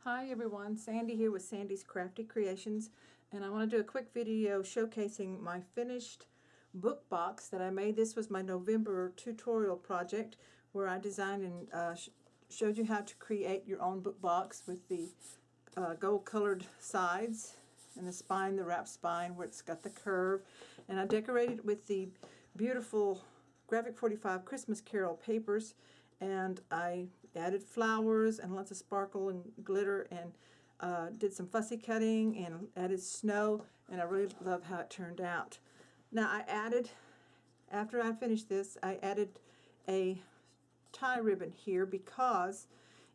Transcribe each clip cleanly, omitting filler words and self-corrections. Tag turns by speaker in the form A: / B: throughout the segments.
A: Hi everyone, Sandy here with Sandy's Crafty Creations, and I want to do a quick video showcasing my finished book box that I made. This was my November tutorial project where I designed and showed you how to create your own book box with the gold colored sides and the spine, the wrap spine where it's got the curve, and I decorated it with the beautiful Graphic 45 Christmas Carol papers, and I added flowers and lots of sparkle and glitter, and did some fussy cutting and added snow, and I really love how it turned out. Now after I finished this, I added a tie ribbon here because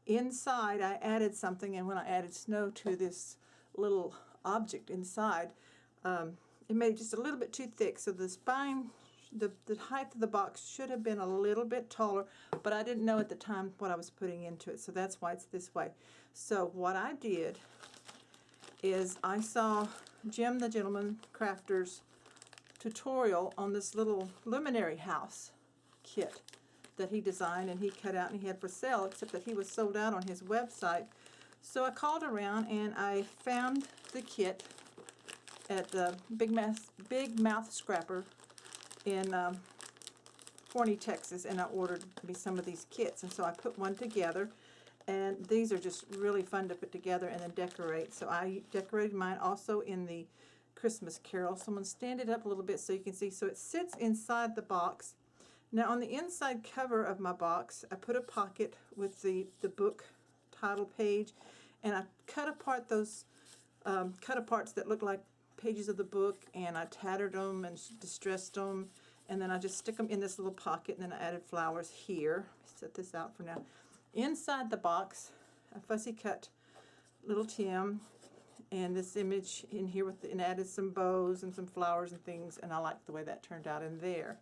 A: inside I added something, and when I added snow to this little object inside, it made it just a little bit too thick, so the spine, the height of the box should have been a little bit taller, but I didn't know at the time what I was putting into it, so that's why it's this way. So what I did is I saw Jim the Gentleman Crafter's tutorial on this little Luminary house kit that he designed and he cut out and he had for sale, except that he was sold out on his website. So I called around and I found the kit at the Big Mouth Scrapper in Forney, Texas, and I ordered me some of these kits, and so I put one together, and these are just really fun to put together and then decorate. So I decorated mine also in the Christmas Carol. So I'm going to stand it up a little bit so you can see. So it sits inside the box. Now on the inside cover of my box, I put a pocket with the book title page, and I cut apart those cut-aparts that look like pages of the book, and I tattered them and distressed them, and then I just stick them in this little pocket, and then I added flowers here. Set this out for now. Inside the box, I fussy cut little Tim and this image in here and added some bows and some flowers and things, and I like the way that turned out in there.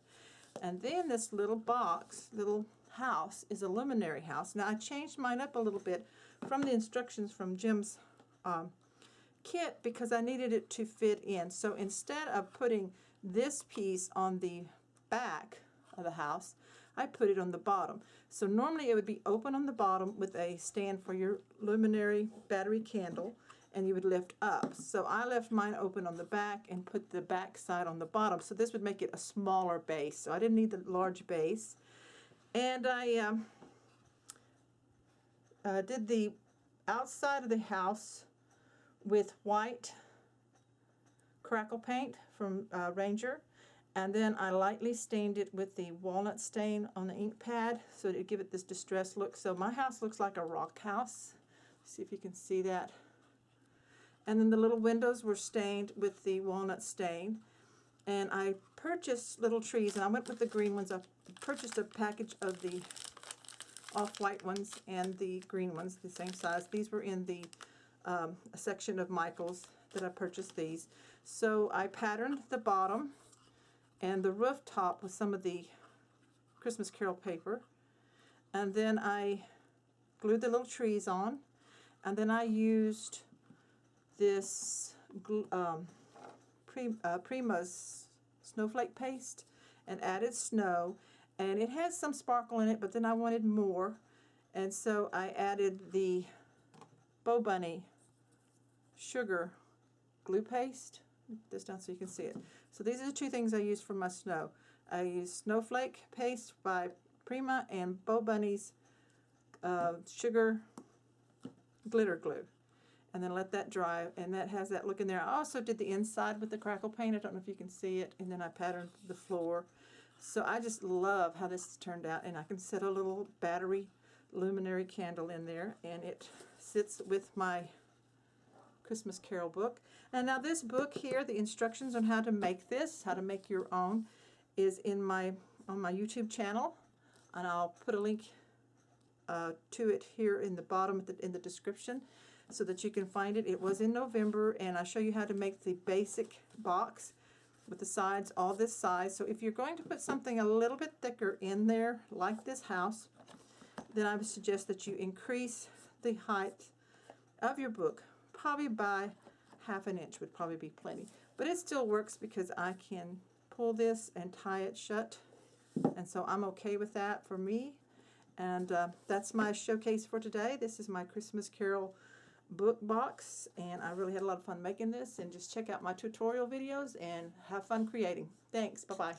A: And then this little box, little house, is a Luminary house. Now I changed mine up a little bit from the instructions from Jim's kit because I needed it to fit in. So instead of putting this piece on the back of the house, I put it on the bottom. So normally it would be open on the bottom with a stand for your Luminary battery candle, and you would lift up. So I left mine open on the back and put the back side on the bottom. So this would make it a smaller base. So I didn't need the large base. And I did the outside of the house with white crackle paint from Ranger, and then I lightly stained it with the walnut stain on the ink pad so to give it this distressed look. So my house looks like a rock house. See if you can see that. And then the little windows were stained with the walnut stain, and I purchased little trees, and I went with the green ones. I purchased a package of the off-white ones and the green ones, the same size. These were in the a section of Michael's that I purchased these. So I patterned the bottom and the rooftop with some of the Christmas Carol paper, and then I glued the little trees on, and then I used this Prima's snowflake paste and added snow, and it has some sparkle in it, but then I wanted more, and so I added the Bow Bunny sugar glue paste. This down so you can see it. So these are the two things I used for my snow. I used snowflake paste by Prima and Bow Bunny's sugar glitter glue, and then let that dry, and that has that look in there. I also did the inside with the crackle paint. I don't know if you can see it, and then I patterned the floor. So I just love how this turned out, and I can set a little battery Luminary candle in there, and it sits with my Christmas Carol book. And now this book here, the instructions on how to make this, how to make your own, is on my YouTube channel, and I'll put a link to it here in the bottom in the description so that you can find it. It was in November, and I show you how to make the basic box with the sides all this size. So if you're going to put something a little bit thicker in there, like this house, then I would suggest that you increase the height of your book, probably by ½ an inch would probably be plenty. But it still works because I can pull this and tie it shut, and so I'm okay with that for me. And that's my showcase for today. This is my Christmas Carol book box, and I really had a lot of fun making this. And just check out my tutorial videos and have fun creating. Thanks. Bye-bye.